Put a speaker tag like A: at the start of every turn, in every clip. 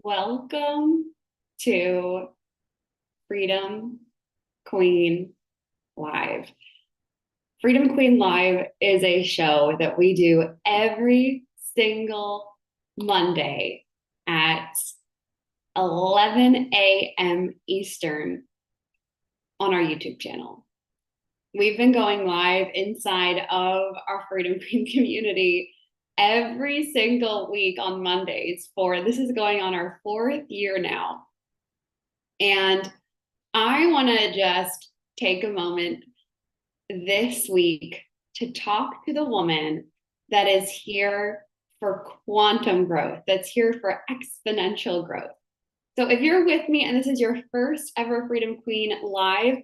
A: Welcome to Freedom Queen Live. Freedom Queen Live is a show that we do every single Monday at 11 a.m. Eastern on our YouTube channel. We've been going live inside of our Freedom Queen community every single week on Mondays for this is going on our 4th year now. And I want to just take a moment this week to talk to the woman that is here for quantum growth, that's here for exponential growth. So if you're with me and this is your first ever Freedom Queen Live,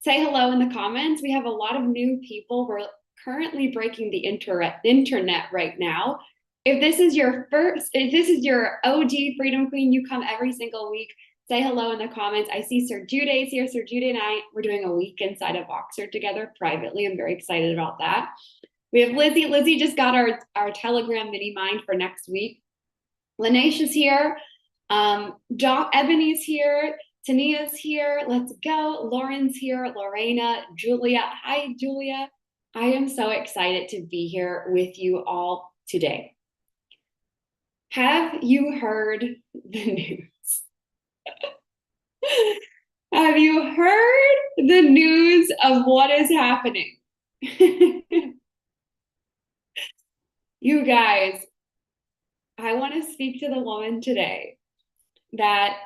A: say hello in the comments. We have a lot of new people. We're currently breaking the internet right now. If this is your OG Freedom Queen, you come every single week. Say hello in the comments. I see Sir Jude's here. Sir Jude and I, we're doing a week inside of Oxford together privately. I'm very excited about that. We have Lizzie. Lizzie just got our Telegram mini mind for next week. Lanesh is here. Ebony's here. Tania's here. Let's go. Lauren's here. Lorena, Julia. Hi, Julia. I am so excited to be here with you all today. Have you heard the news? Have you heard the news of what is happening? You guys, I want to speak to the woman today that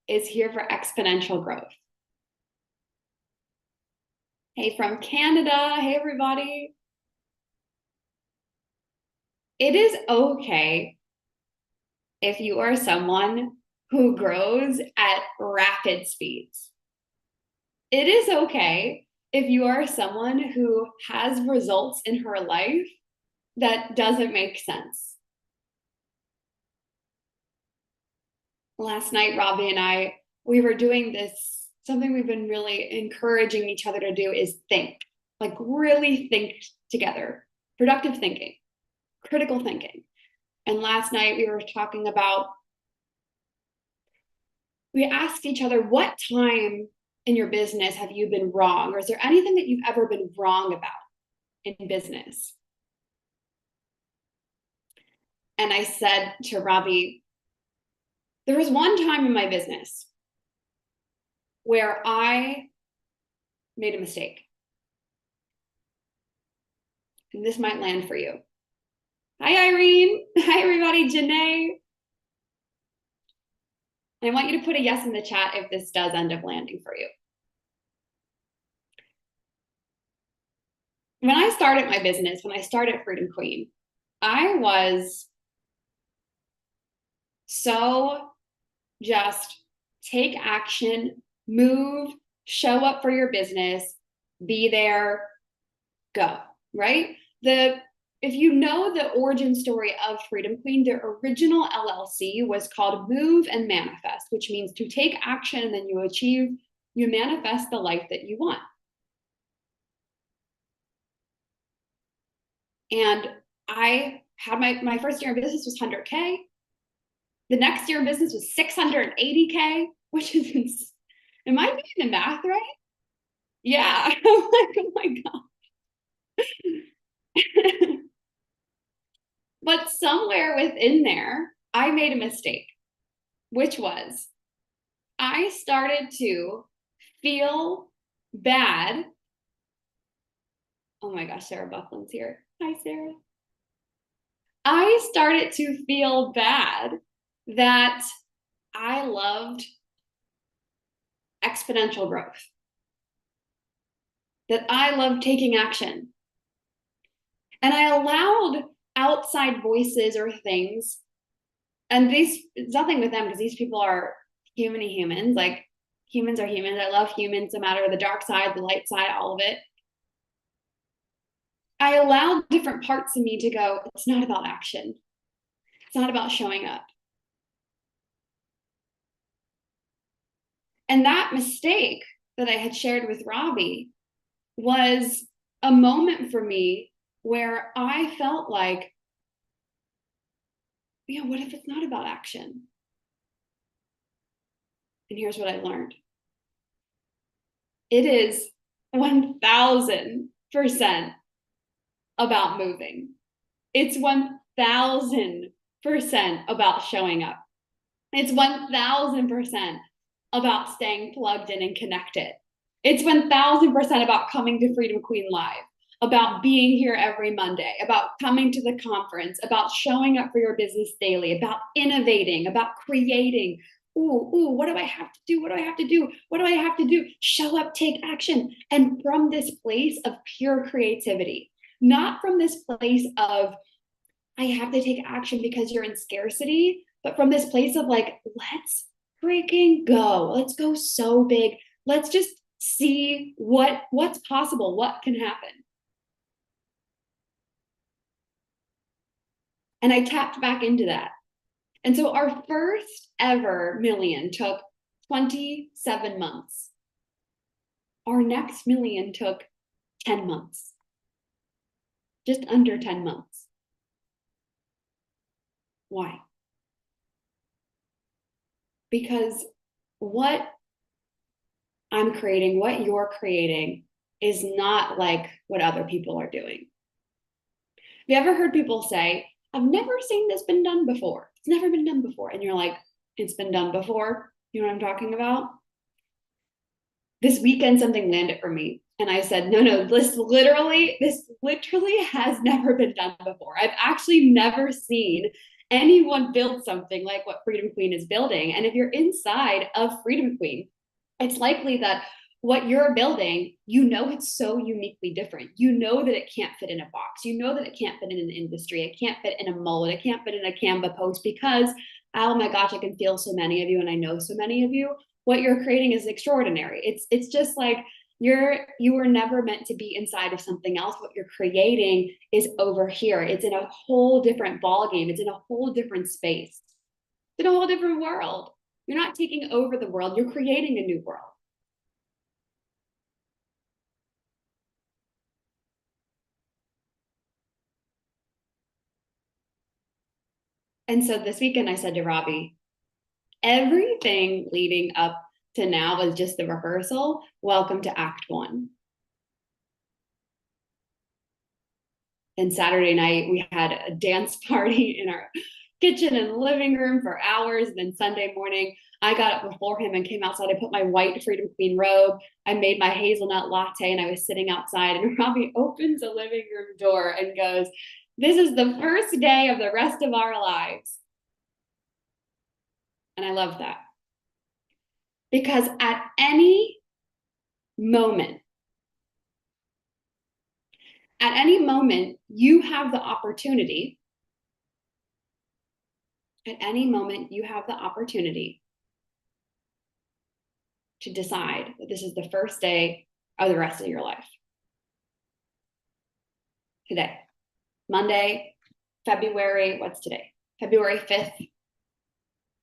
A: is here for exponential growth. Hey, from Canada. Hey, everybody. It is okay if you are someone who grows at rapid speeds. It is okay if you are someone who has results in her life that doesn't make sense. Last night, Robbie and I, we were doing this, something we've been really encouraging each other to do is think, like really think together, productive thinking, critical thinking. And last night we were talking about, we asked each other, what time in your business have you been wrong? Or is there anything that you've ever been wrong about in business? And I said to Robbie, there was one time in my business where I made a mistake. And this might land for you. Hi, Irene. Hi, everybody. Janae. And I want you to put a yes in the chat if this does end up landing for you. When I started my business, when I started Freedom Queen, I was so just take action, move, show up for your business, be there, go, right? If you know the origin story of Freedom Queen, the original LLC was called Move and Manifest, which means to take action and then you manifest the life that you want. And I had my first year in business was 100K. The next year in business was 680K, which is, am I doing the math right? Yeah. I'm like, oh my God. But somewhere within there, I made a mistake, which was I started to feel bad. Oh my gosh, Sarah Buckland's here. Hi, Sarah. I started to feel bad that I loved exponential growth, that I loved taking action. And I allowed outside voices or things, and it's nothing with them because these people are humans, like humans are humans. I love humans no matter the dark side, the light side, all of it. I allowed different parts of me to go, it's not about action. It's not about showing up. And that mistake that I had shared with Robbie was a moment for me where I felt like, what if it's not about action? And here's what I learned. It is 1000% about moving. It's 1000% about showing up. It's 1000% about staying plugged in and connected. It's 1000% about coming to Freedom Queen Live, about being here every Monday, about coming to the conference, about showing up for your business daily, about innovating, about creating. What do I have to do? What do I have to do? What do I have to do? Show up, take action. And from this place of pure creativity, not from this place of, I have to take action because you're in scarcity, but from this place of like, let's freaking go. Let's go so big. Let's just see what's possible, what can happen. And I tapped back into that. And so our first ever million took 27 months. Our next million took 10 months. Just under 10 months. Why? Because what I'm creating, what you're creating, is not like what other people are doing. Have you ever heard people say, I've never seen this been done before? It's never been done before. And you're like, it's been done before. You know what I'm talking about? This weekend, something landed for me. And I said, no, this literally has never been done before. I've actually never seen anyone build something like what Freedom Queen is building. And if you're inside of Freedom Queen, it's likely that what you're building, you know, it's so uniquely different. You know that it can't fit in a box. You know that it can't fit in an industry. It can't fit in a mold. It can't fit in a Canva post because, oh my gosh, I can feel so many of you and I know so many of you. What you're creating is extraordinary. It's just like you were never meant to be inside of something else. What you're creating is over here. It's in a whole different ballgame. It's in a whole different space. It's in a whole different world. You're not taking over the world. You're creating a new world. And so this weekend I said to Robbie, everything leading up to now was just the rehearsal. Welcome to Act One. And Saturday night, we had a dance party in our kitchen and living room for hours. And then Sunday morning, I got up before him and came outside. I put my white Freedom Queen robe. I made my hazelnut latte and I was sitting outside. And Robbie opens the living room door and goes, "This is the first day of the rest of our lives." And I love that. Because at any moment, you have the opportunity. At any moment, you have the opportunity to decide that this is the first day of the rest of your life. Today, Monday, February, what's today? February 5th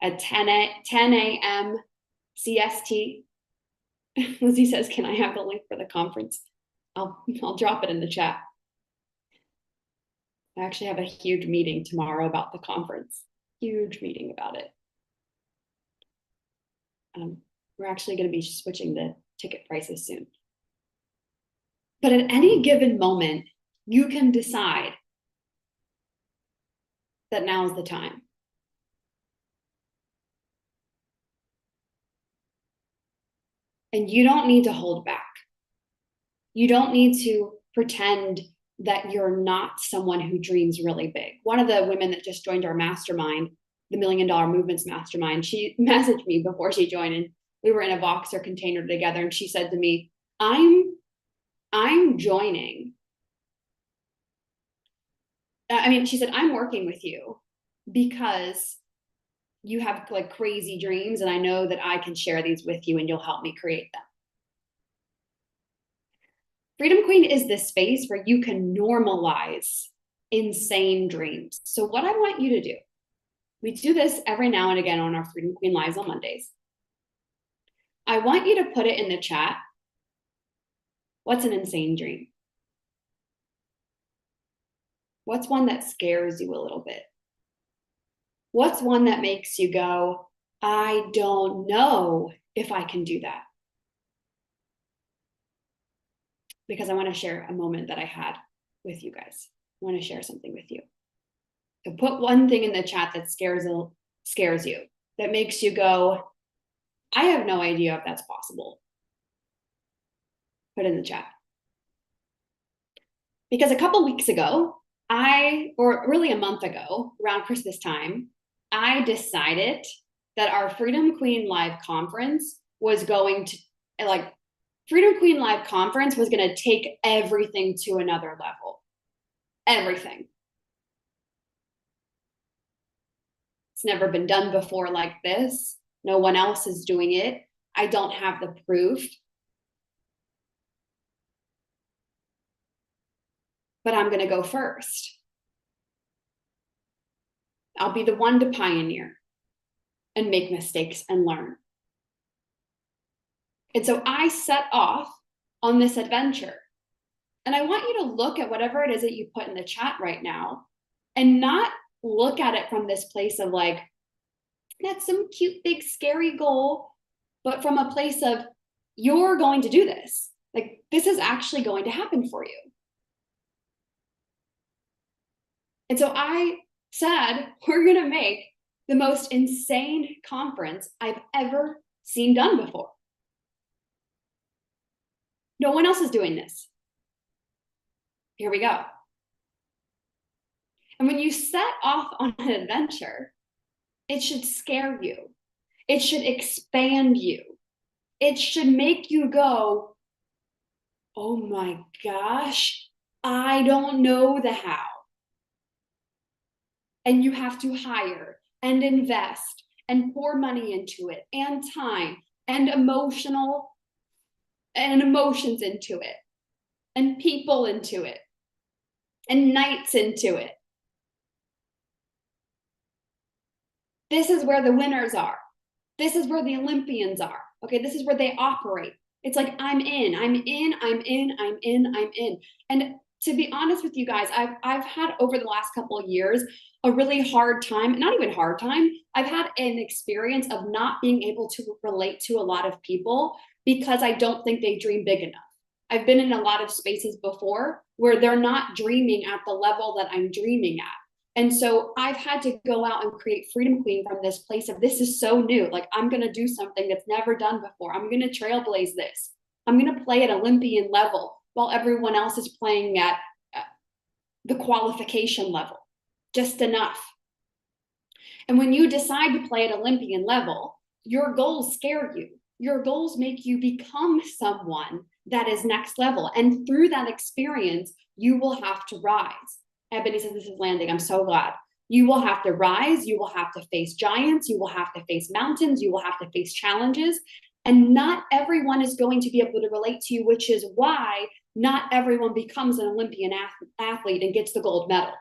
A: at 10 a.m. CST. Lizzie says, can I have the link for the conference? I'll drop it in the chat. I actually have a huge meeting tomorrow about the conference. Huge meeting about it. We're actually going to be switching the ticket prices soon. But at any given moment, you can decide that now is the time. And you don't need to hold back. You don't need to pretend that you're not someone who dreams really big. One of the women that just joined our mastermind, the $1 Million Movements Mastermind, she messaged me before she joined, and we were in a Voxer container together, and she said to me, I'm joining. She said, I'm working with you because you have like crazy dreams, and I know that I can share these with you and you'll help me create them. Freedom Queen is this space where you can normalize insane dreams. So what I want you to do, we do this every now and again on our Freedom Queen Lives on Mondays. I want you to put it in the chat. What's an insane dream? What's one that scares you a little bit? What's one that makes you go, I don't know if I can do that. Because I want to share a moment that I had with you guys. I want to share something with you. So put one thing in the chat that scares you, that makes you go, I have no idea if that's possible. Put it in the chat. Because a couple weeks ago, or really a month ago, around Christmas time, I decided that our Freedom Queen Live conference was going to, like, Freedom Queen Live conference was going to take everything to another level. Everything. It's never been done before like this. No one else is doing it. I don't have the proof. But I'm going to go first. I'll be the one to pioneer and make mistakes and learn. And so I set off on this adventure. And I want you to look at whatever it is that you put in the chat right now and not look at it from this place of like, that's some cute, big, scary goal, but from a place of, you're going to do this. Like, this is actually going to happen for you. And so I said, we're going to make the most insane conference I've ever seen done before. No one else is doing this. Here we go. And when you set off on an adventure, it should scare you. It should expand you. It should make you go, oh my gosh, I don't know the how. And you have to hire and invest and pour money into it and time and emotions into it and people into it and nights into it. This is where the winners are. This is where the Olympians are. Okay, this is where they operate. It's like, I'm in. And to be honest with you guys, I've had over the last couple of years a really hard time, not even hard time. I've had an experience of not being able to relate to a lot of people because I don't think they dream big enough. I've been in a lot of spaces before where they're not dreaming at the level that I'm dreaming at. And so I've had to go out and create Freedom Queen from this place of, this is so new. Like, I'm going to do something that's never done before. I'm going to trailblaze this. I'm going to play at Olympian level while everyone else is playing at the qualification level, just enough. And when you decide to play at Olympian level, your goals scare you. Your goals make you become someone that is next level. And through that experience, you will have to rise. Ebony says this is landing. I'm so glad. You will have to rise. You will have to face giants. You will have to face mountains. You will have to face challenges. And not everyone is going to be able to relate to you, which is why not everyone becomes an Olympian athlete and gets the gold medal.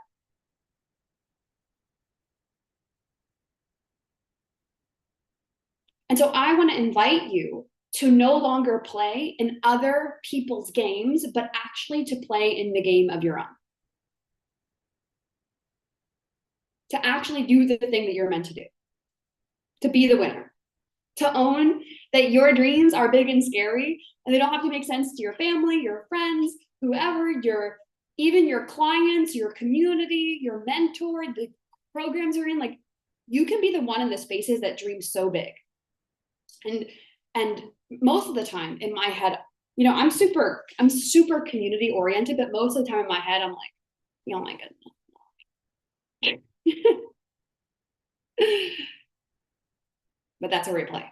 A: And so I want to invite you to no longer play in other people's games, but actually to play in the game of your own. To actually do the thing that you're meant to do. To be the winner. To own that your dreams are big and scary, and they don't have to make sense to your family, your friends, whoever, even your clients, your community, your mentor, the programs you're in. Like, you can be the one in the spaces that dream so big. And most of the time in my head, I'm super community oriented, but most of the time in my head, I'm like, oh my goodness. But that's a replay,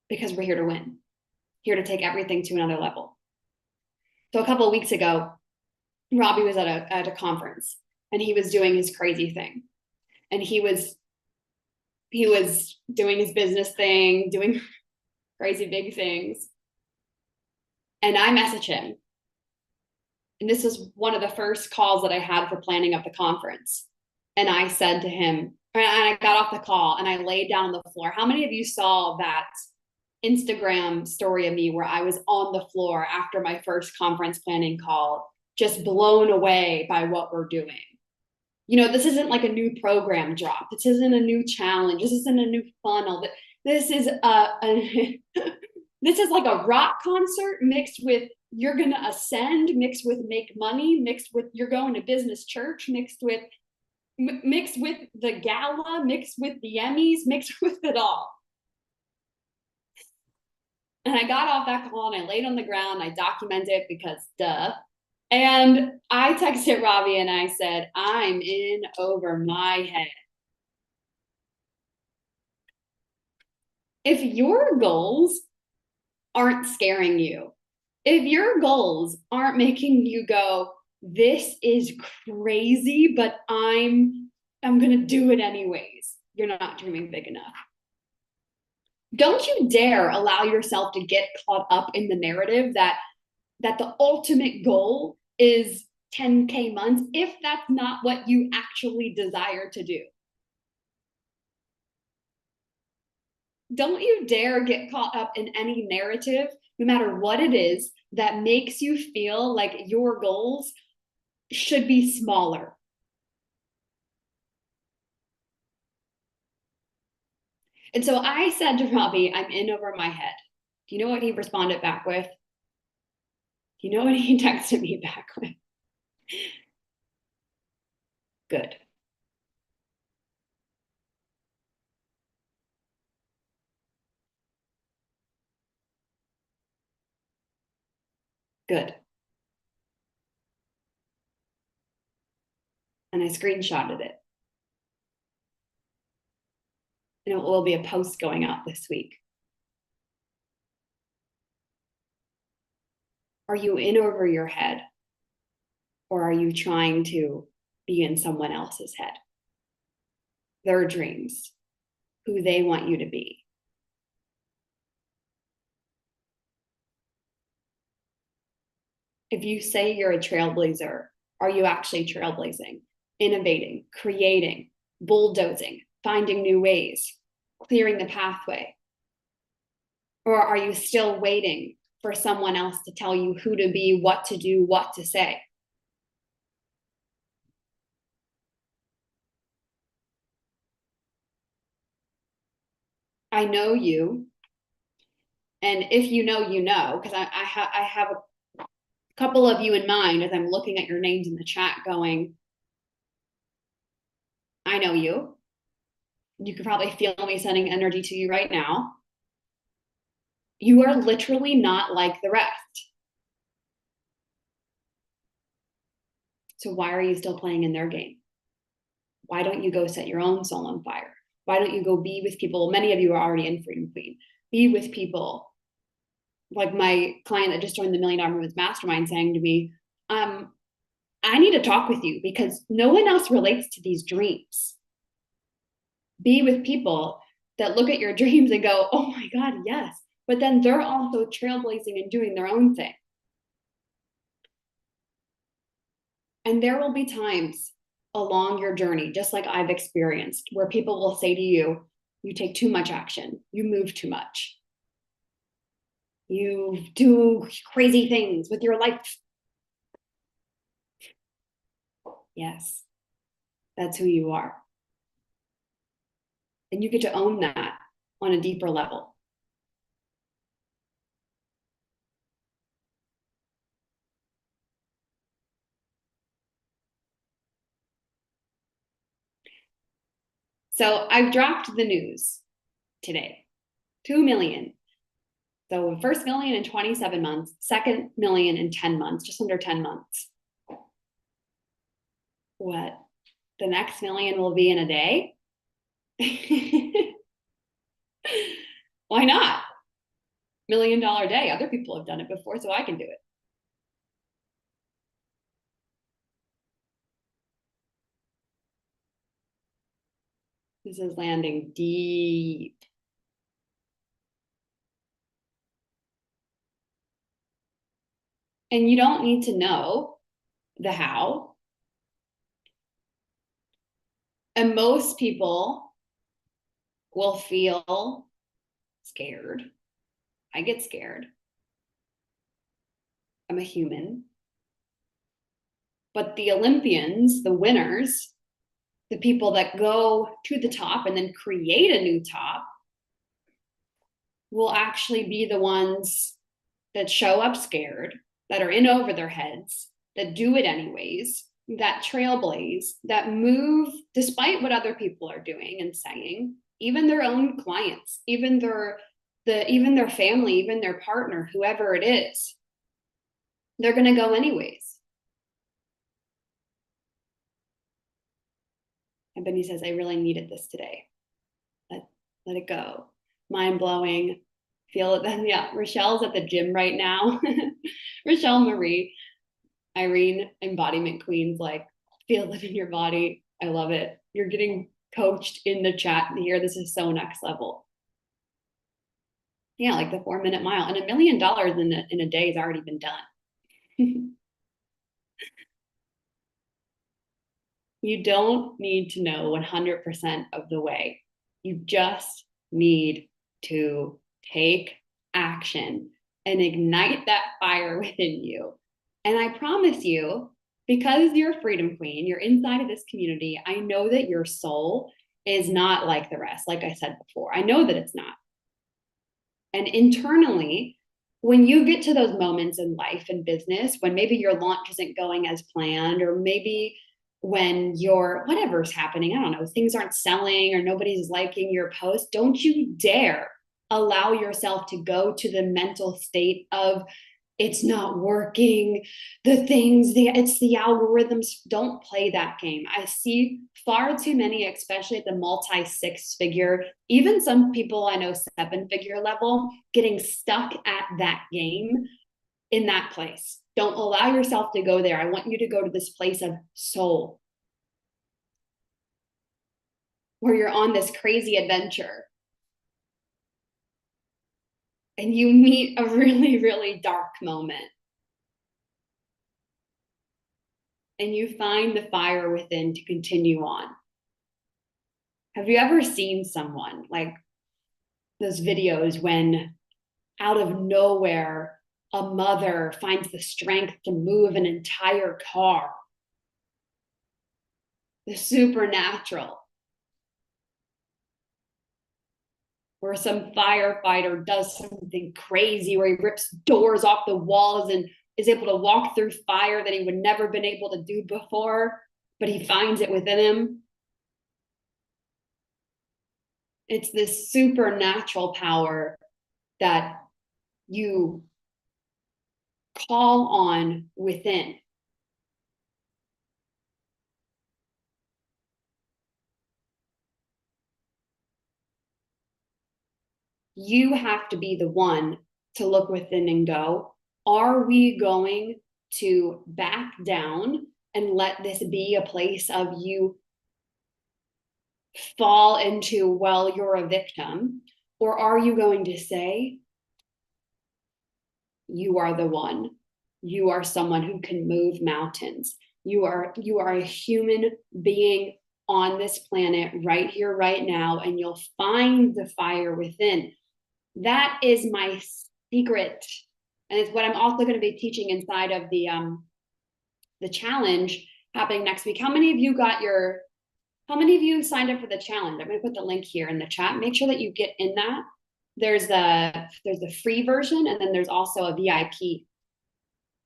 A: because we're here to win, here to take everything to another level. So a couple of weeks ago, Robbie was at a conference, and he was doing his crazy thing, and he was doing his business thing, doing crazy big things. And I messaged him, and this was one of the first calls that I had for planning of the conference. And I said to him, and I got off the call and I laid down on the floor. How many of you saw that Instagram story of me where I was on the floor after my first conference planning call, just blown away by what we're doing? this isn't like a new program drop. This isn't a new challenge. This isn't a new funnel. This is this is like a rock concert mixed with you're going to ascend, mixed with make money, mixed with you're going to business church, mixed with the gala, mixed with the Emmys, mixed with it all. And I got off that call and I laid on the ground. I documented it because duh. And I texted Robbie and I said, I'm in over my head. If your goals aren't scaring you, if your goals aren't making you go, this is crazy, but I'm going to do it anyways, you're not dreaming big enough. Don't you dare allow yourself to get caught up in the narrative that the ultimate goal is 10K months if that's not what you actually desire to do. Don't you dare get caught up in any narrative, no matter what it is, that makes you feel like your goals should be smaller. And so I said to Robbie, I'm in over my head. Do you know what he responded back with? Do you know what he texted me back with? Good. Good. And I screenshotted it. And it will be a post going out this week. Are you in over your head? Or are you trying to be in someone else's head? Their dreams, who they want you to be. If you say you're a trailblazer, are you actually trailblazing, innovating, creating, bulldozing, finding new ways, clearing the pathway? Or are you still waiting for someone else to tell you who to be, what to do, what to say? I know you. And if you know, because I have a couple of you in mind as I'm looking at your names in the chat going, I know you. You can probably feel me sending energy to you right now. You are literally not like the rest. So why are you still playing in their game? Why don't you go set your own soul on fire? Why don't you go be with people? Many of you are already in Freedom Queen. Be with people. Like my client that just joined the $1 Million Women's Mastermind saying to me, I need to talk with you because no one else relates to these dreams. Be with people that look at your dreams and go, oh my God, yes. But then they're also trailblazing and doing their own thing. And there will be times along your journey, just like I've experienced, where people will say to you, you take too much action, you move too much, you do crazy things with your life. Yes, that's who you are. And you get to own that on a deeper level. So I've dropped the news today. 2 million. So the first million in 27 months, second million in 10 months, just under 10 months. What? The next million will be in a day? Why not? $1 million day. Other people have done it before, so I can do it. This is landing deep. And you don't need to know the how. And most people will feel scared. I get scared. I'm a human. But the Olympians, the winners, The people that go to the top and then create a new top will actually be the ones that show up scared, that are in over their heads, that do it anyways, that trailblaze, that move despite what other people are doing and saying, even their own clients, even their family, even their partner, whoever it is, they're going to go anyways. And Benny says, I really needed this today. Let it go. Mind blowing. Feel it then. Yeah, Rochelle's at the gym right now. Rochelle Marie, Irene, embodiment queens, like feel it in your body. I love it. You're getting coached in the chat here. This is so next level. Yeah, like the 4-minute mile, and $1 million in a day has already been done. You don't need to know 100% of the way. You just need to take action and ignite that fire within you. And I promise you, because you're a freedom queen, you're inside of this community, I know that your soul is not like the rest, like I said before. I know that it's not. And internally, when you get to those moments in life and business, when maybe your launch isn't going as planned, or maybe when your whatever's happening, I don't know, things aren't selling or nobody's liking your post, don't you dare allow yourself to go to the mental state of it's not working, it's the algorithms. Don't play that game. I see far too many, especially at the multi-6 figure, even some people I know 7-figure level, getting stuck at that game in that place. Don't allow yourself to go there. I want you to go to this place of soul, where you're on this crazy adventure and you meet a really, really dark moment. And you find the fire within to continue on. Have you ever seen someone like those videos when out of nowhere, a mother finds the strength to move an entire car? The supernatural. Where some firefighter does something crazy where he rips doors off the walls and is able to walk through fire that he would never been able to do before, but he finds it within him. It's this supernatural power that you call on within. You have to be the one to look within and go, are we going to back down and let this be a place of you fall into, well, you're a victim? Or are you going to say, you are the one, you are someone who can move mountains, you are a human being on this planet right here, right now, and you'll find the fire within. That is my secret. And it's what I'm also going to be teaching inside of the challenge happening next week. How many of you signed up for the challenge? I'm going to put the link here in the chat. Make sure that you get in that. There's the free version, and then there's also a VIP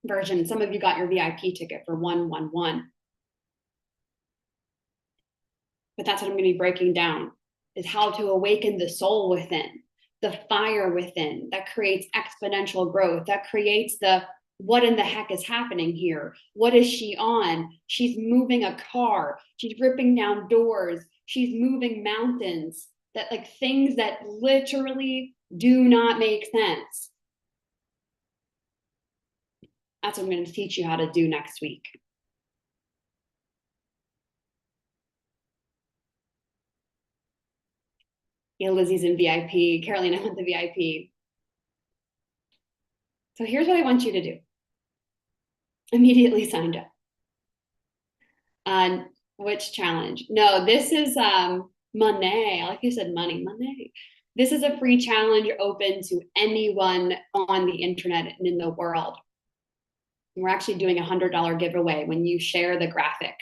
A: version. Some of you got your VIP ticket for 111. But that's what I'm going to be breaking down, is how to awaken the soul within, the fire within that creates exponential growth, that creates the what in the heck is happening here? What is she on? She's moving a car. She's ripping down doors. She's moving mountains. That like things that literally do not make sense. That's what I'm going to teach you how to do next week. Yeah, Lizzie's in VIP. Carolina went to VIP. So here's what I want you to do. Immediately signed up. Which challenge? No, this is money. I like you said money. This is a free challenge open to anyone on the internet and in the world. We're actually doing $100 giveaway when you share the graphic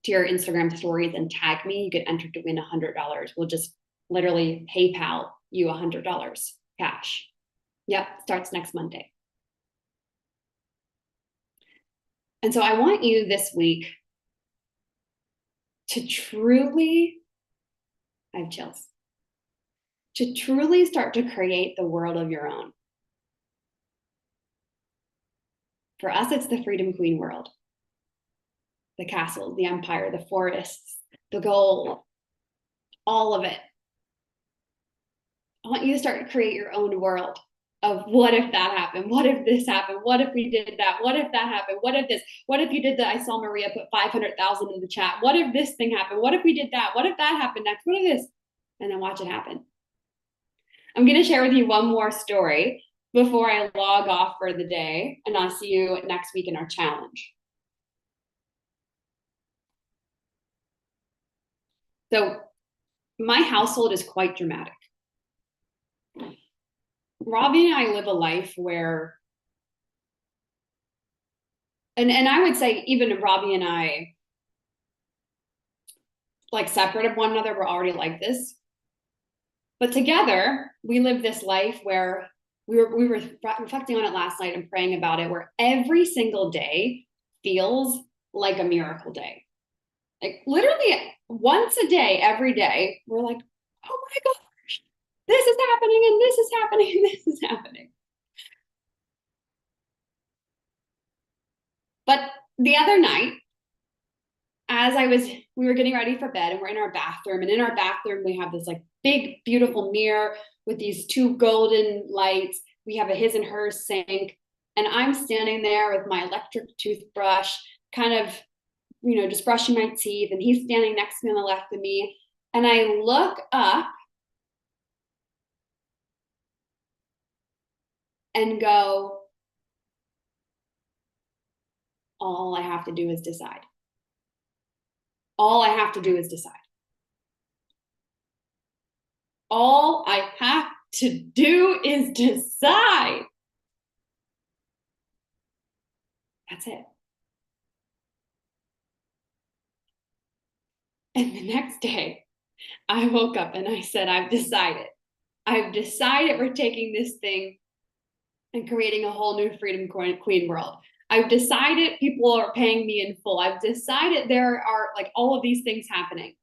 A: to your Instagram stories and tag me, you get entered to win $100. We'll just literally PayPal you $100 cash. Yep, starts next Monday. And so I want you this week to truly, I have chills, to truly start to create the world of your own. For us, it's the Freedom Queen world. The castles, the empire, the forests, the gold, all of it. I want you to start to create your own world of what if that happened? What if this happened? What if we did that? What if that happened? What if this? What if you did that? I saw Maria put 500,000 in the chat. What if this thing happened? What if we did that? What if that happened next? What if this? And then watch it happen. I'm going to share with you one more story before I log off for the day, and I'll see you next week in our challenge. So my household is quite dramatic. Robbie and I live a life where, and I would say even Robbie and I, like separate of one another, we're already like this. But together, we live this life where we were reflecting on it last night and praying about it, where every single day feels like a miracle day. Like literally once a day, every day, we're like, oh my gosh, this is happening and this is happening and this is happening. But the other night, as we were getting ready for bed and we're in our bathroom, and in our bathroom, we have this like big, beautiful mirror with these two golden lights. We have a his and hers sink. And I'm standing there with my electric toothbrush, kind of, just brushing my teeth. And he's standing next to me on the left of me. And I look up and go, all I have to do is decide. All I have to do is decide. All I have to do is decide. That's it. And the next day, I woke up and I said, I've decided. I've decided we're taking this thing and creating a whole new Freedom Queen world. I've decided people are paying me in full. I've decided there are like all of these things happening.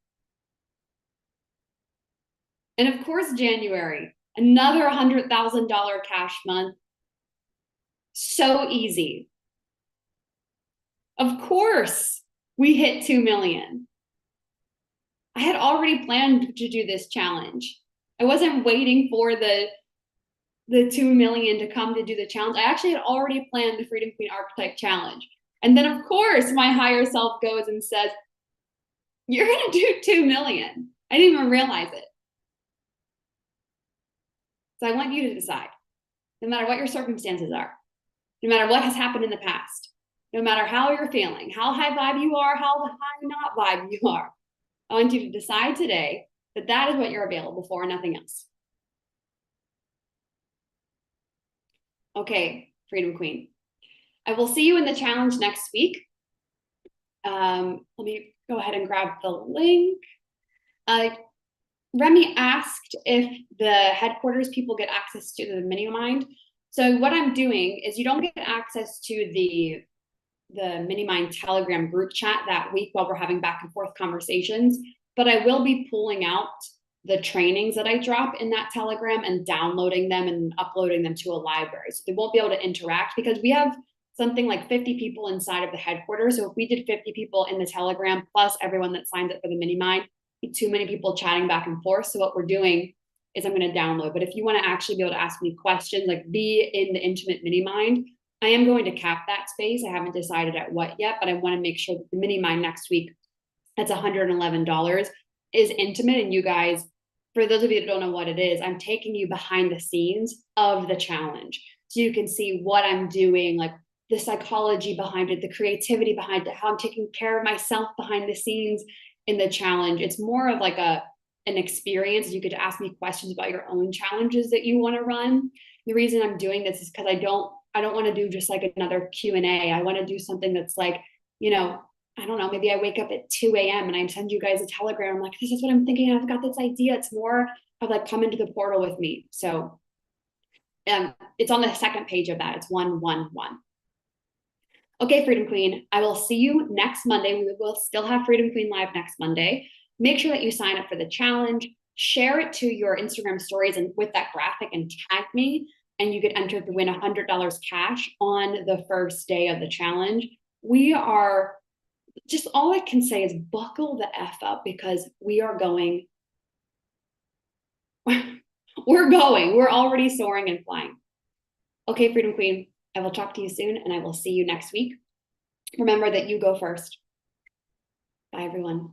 A: And of course, January, another $100,000 cash month. So easy. Of course, we hit 2 million. I had already planned to do this challenge. I wasn't waiting for the 2 million to come to do the challenge. I actually had already planned the Freedom Queen Archetype Challenge. And then of course my higher self goes and says, you're going to do 2 million. I didn't even realize it. So I want you to decide, no matter what your circumstances are, no matter what has happened in the past, no matter how you're feeling, how high vibe you are, how high not vibe you are, I want you to decide today that that is what you're available for and nothing else. Okay, Freedom Queen. I will see you in the challenge next week. Let me go ahead and grab the link. Remy asked if the headquarters people get access to the mini mind. So what I'm doing is you don't get access to the mini mind Telegram group chat that week while we're having back and forth conversations, but I will be pulling out the trainings that I drop in that Telegram and downloading them and uploading them to a library. So they won't be able to interact because we have something like 50 people inside of the headquarters. So if we did 50 people in the Telegram plus everyone that signs up for the mini mind, too many people chatting back and forth. So what we're doing is I'm going to download. But if you want to actually be able to ask me questions, like be in the intimate mini mind, I am going to cap that space. I haven't decided at what yet, but I want to make sure that the mini mind next week, that's $111, is intimate. And you guys, for those of you that don't know what it is, I'm taking you behind the scenes of the challenge. So you can see what I'm doing, like the psychology behind it, the creativity behind it, how I'm taking care of myself behind the scenes in the challenge. It's more of like an experience. You could ask me questions about your own challenges that you want to run. The reason I'm doing this is because I don't want to do just like another Q&A. I want to do something that's like, I don't know, maybe I wake up at 2 a.m. and I send you guys a telegram. I'm like, this is what I'm thinking. I've got this idea. It's more of like, come into the portal with me. So it's on the second page of that. It's 111. Okay, Freedom Queen, I will see you next Monday. We will still have Freedom Queen Live next Monday. Make sure that you sign up for the challenge, share it to your Instagram stories and with that graphic and tag me, and you get entered to win $100 cash on the first day of the challenge. We are just, all I can say is buckle the F up because we are going, we're already soaring and flying. Okay, Freedom Queen, I will talk to you soon and I will see you next week. Remember that you go first. Bye, everyone.